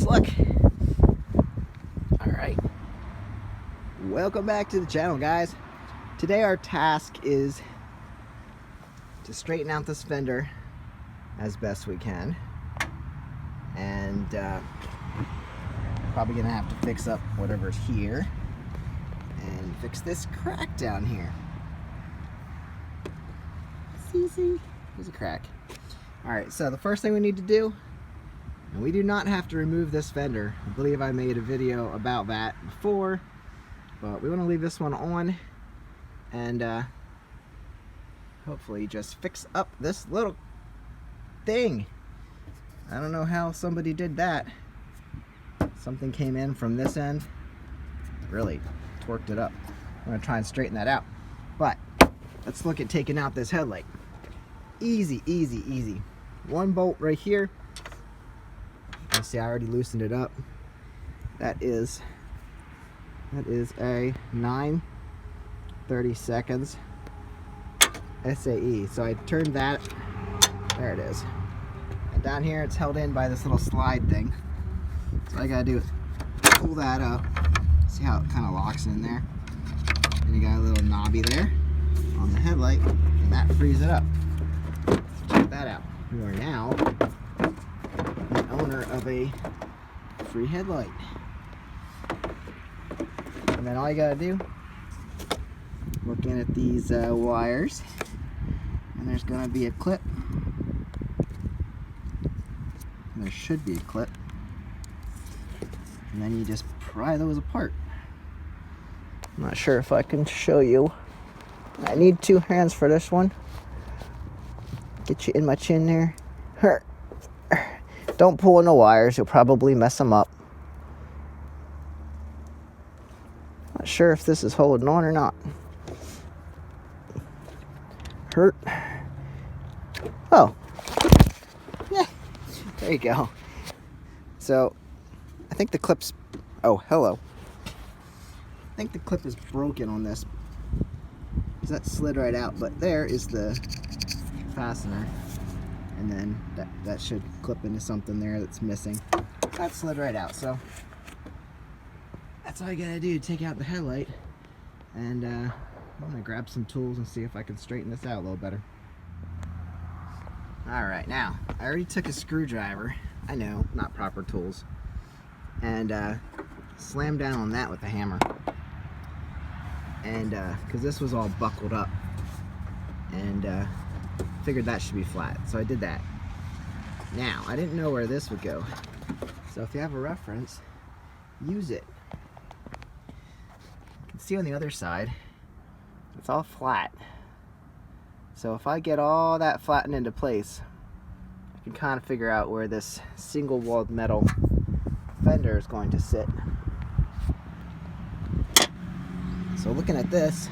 look. Alright. Welcome back to the channel, guys. Today our task is to straighten out this fender as best we can. And probably gonna have to fix up whatever's here and fix this crack down here. See, there's a crack. Alright, so the first thing we need to do, and we do not have to remove this fender. I believe I made a video about that before, but we want to leave this one on and hopefully just fix up this little thing. I don't know how somebody did that. Something came in from this end, really torqued it up. I'm going to try and straighten that out. But let's look at taking out this headlight. Easy, easy, easy. One bolt right here. You see, I already loosened it up. That is a 9/32 SAE. So I turned that. There it is. And down here, it's held in by this little slide thing. So all I gotta do is pull that up. See how it kind of locks in there. And you got a little knobby there on the headlight, and that frees it up. So check that out. You are now the owner of a free headlight. And then all you gotta do, looking at these wires, and there's gonna be a clip. And there should be a clip. And then you just pry those apart. I'm not sure if I can show you. I need two hands for this one. Get you in my chin there. Don't pull in the wires, you'll probably mess them up. Not sure if this is holding on or not. Hurt. Oh. Yeah. There you go. So, I think the clip's... Oh, hello. I think the clip is broken on this. That slid right out, but there is the fastener. And then that should clip into something there that's missing. That slid right out, so that's all I gotta do, take out the headlight. And I'm gonna grab some tools and see if I can straighten this out a little better. Alright, now, I already took a screwdriver, I know, not proper tools, and slammed down on that with a hammer. And because this was all buckled up, and figured that should be flat, so I did that. Now, I didn't know where this would go, so if you have a reference, use it. You can see on the other side, it's all flat. So if I get all that flattened into place, I can kind of figure out where this single-walled metal fender is going to sit. So looking at this,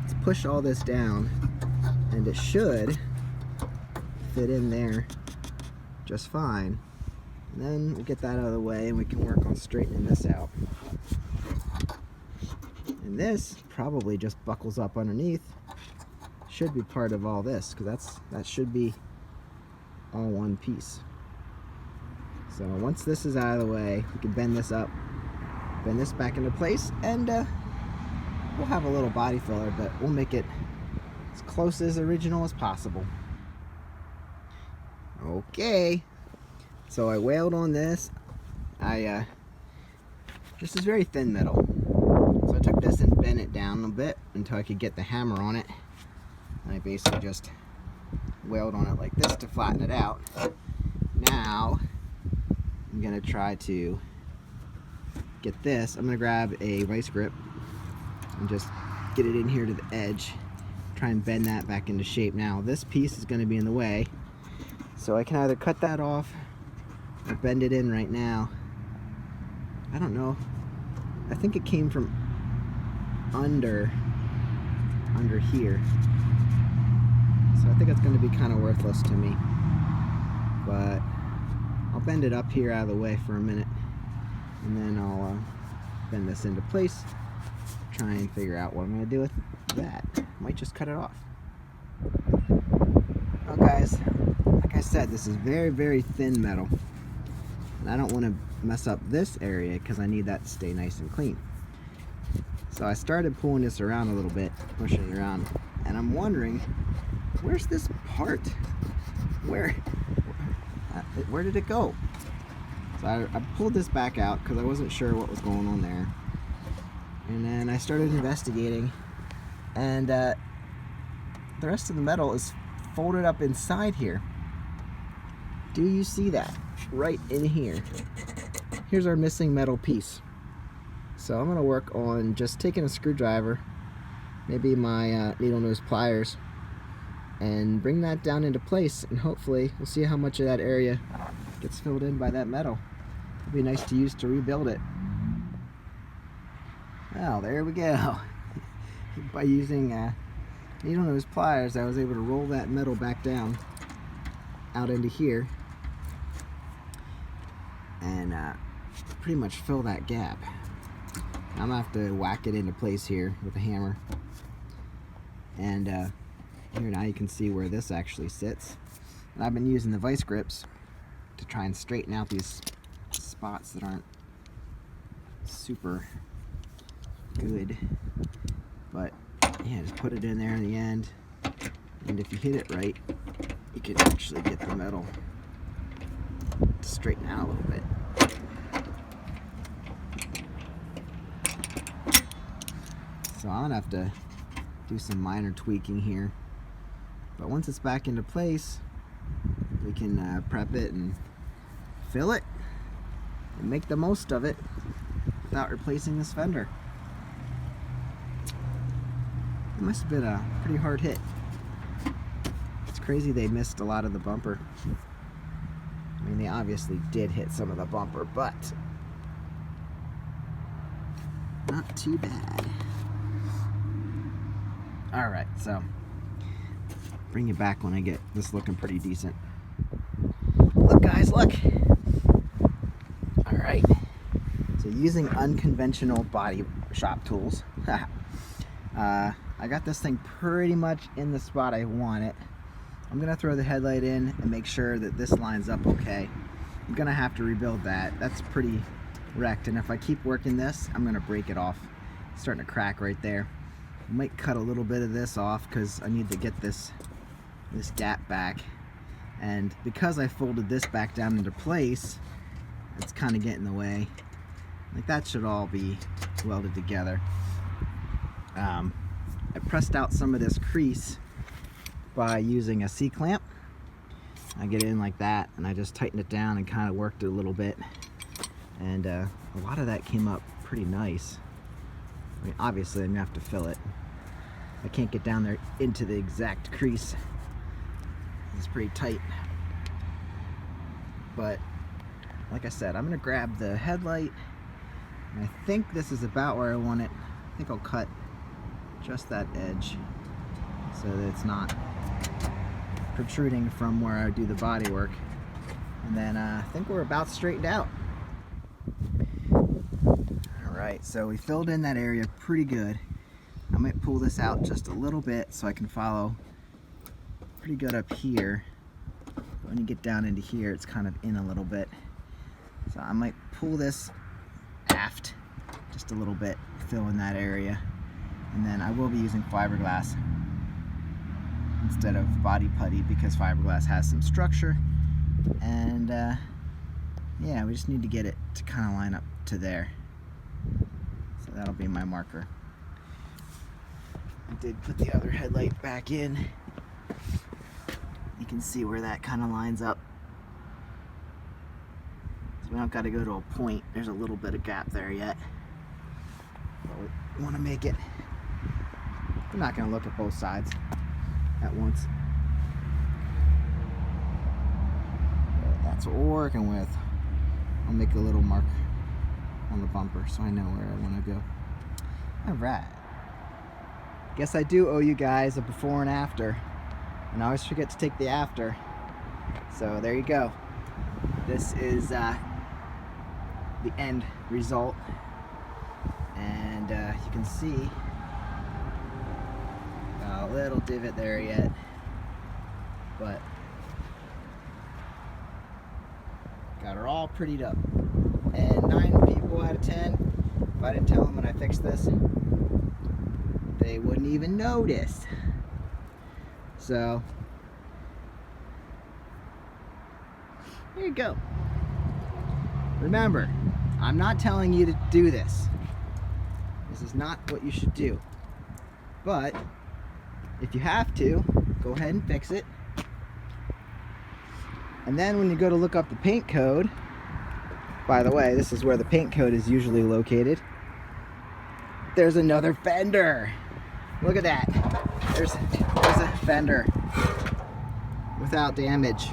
let's push all this down, and it should fit in there just fine. And then we get that out of the way and we can work on straightening this out. And this probably just buckles up underneath. Should be part of all this, because that should be all one piece. So once this is out of the way, we can bend this up, bend this back into place, and we'll have a little body filler, but we'll make it as close as original as possible. Okay, so I wailed on this. This is very thin metal, so I took this and bent it down a bit until I could get the hammer on it. And I basically just wailed on it like this to flatten it out. Now I'm gonna try to get this. I'm gonna grab a vice grip and just get it in here to the edge, try and bend that back into shape. Now this piece is going to be in the way, so I can either cut that off or bend it in right now. I don't know, I think it came from under here, so I think it's going to be kind of worthless to me, but I'll bend it up here out of the way for a minute, and then I'll bend this into place, try and figure out what I'm going to do with that. Might just cut it off. Well guys, like I said, this is very, very thin metal, And I don't want to mess up this area because I need that to stay nice and clean. So I started pulling this around a little bit, pushing it around, and I'm wondering, where's this part? Where did it go? So I pulled this back out because I wasn't sure what was going on there. And then I started investigating, and the rest of the metal is folded up inside here. Do you see that? Right in here. Here's our missing metal piece. So I'm going to work on just taking a screwdriver, maybe my needle nose pliers, and bring that down into place, and hopefully we'll see how much of that area gets filled in by that metal. It'll be nice to use to rebuild it. Well, there we go. By using needle nose pliers, I was able to roll that metal back down out into here and pretty much fill that gap. I'm gonna have to whack it into place here with a hammer, and here now you can see where this actually sits. And I've been using the vice grips to try and straighten out these spots that aren't super good, but yeah, just put it in there in the end, and if you hit it right, you can actually get the metal to straighten out a little bit. So I'm gonna have to do some minor tweaking here, but once it's back into place, we can prep it and fill it and make the most of it without replacing this fender. It must have been a pretty hard hit. It's crazy they missed a lot of the bumper. I mean, they obviously did hit some of the bumper, but not too bad. Alright, so bring it back when I get this looking pretty decent. Look guys, look! Alright, so using unconventional body shop tools, I got this thing pretty much in the spot I want it. I'm going to throw the headlight in and make sure that this lines up okay. I'm going to have to rebuild that. That's pretty wrecked, and if I keep working this, I'm going to break it off. It's starting to crack right there. I might cut a little bit of this off because I need to get this gap back, and because I folded this back down into place, it's kind of getting in the way. Like, that should all be welded together. I pressed out some of this crease by using a C-clamp. I get it in like that, and I just tightened it down and kind of worked it a little bit, and a lot of that came up pretty nice. I mean, obviously I'm gonna have to fill it. I can't get down there into the exact crease. It's pretty tight. But like I said, I'm gonna grab the headlight, and I think this is about where I want it. I think I'll cut just that edge so that it's not protruding from where I do the body work. And then I think we're about straightened out. Alright, so we filled in that area pretty good. I might pull this out just a little bit so I can follow pretty good up here. But when you get down into here, it's kind of in a little bit. So I might pull this aft just a little bit, fill in that area. And then I will be using fiberglass instead of body putty because fiberglass has some structure. And yeah, we just need to get it to kind of line up to there. So that'll be my marker. I did put the other headlight back in. You can see where that kind of lines up. So we don't got to go to a point. There's a little bit of gap there yet. But we want to make it. We're not going to look at both sides at once. But that's what we're working with. I'll make a little mark on the bumper so I know where I want to go. Alright. Guess I do owe you guys a before and after. And I always forget to take the after. So there you go. This is the end result. And you can see a little divot there yet. But Got her all prettied up. And 9 people out of 10, if I didn't tell them when I fixed this, they wouldn't even notice. So, here you go. Remember, I'm not telling you to do this. This is not what you should do. But, if you have to, go ahead and fix it. And then when you go to look up the paint code, by the way, this is where the paint code is usually located. There's another Fender. Look at that. There's a Fender without damage.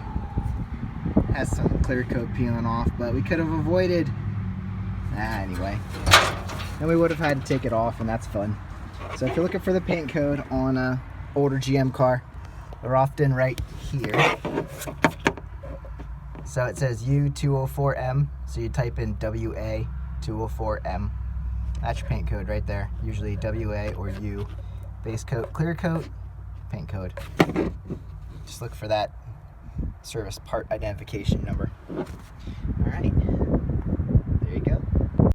Has some clear coat peeling off, but we could have avoided. Anyway. Then we would have had to take it off, and that's fun. So if you're looking for the paint code on a older GM car, they're often right here. So it says U204M, so you type in WA204M. That's your paint code right there. Usually WA or U. Base coat, clear coat, paint code. Just look for that service part identification number. All right, there you go.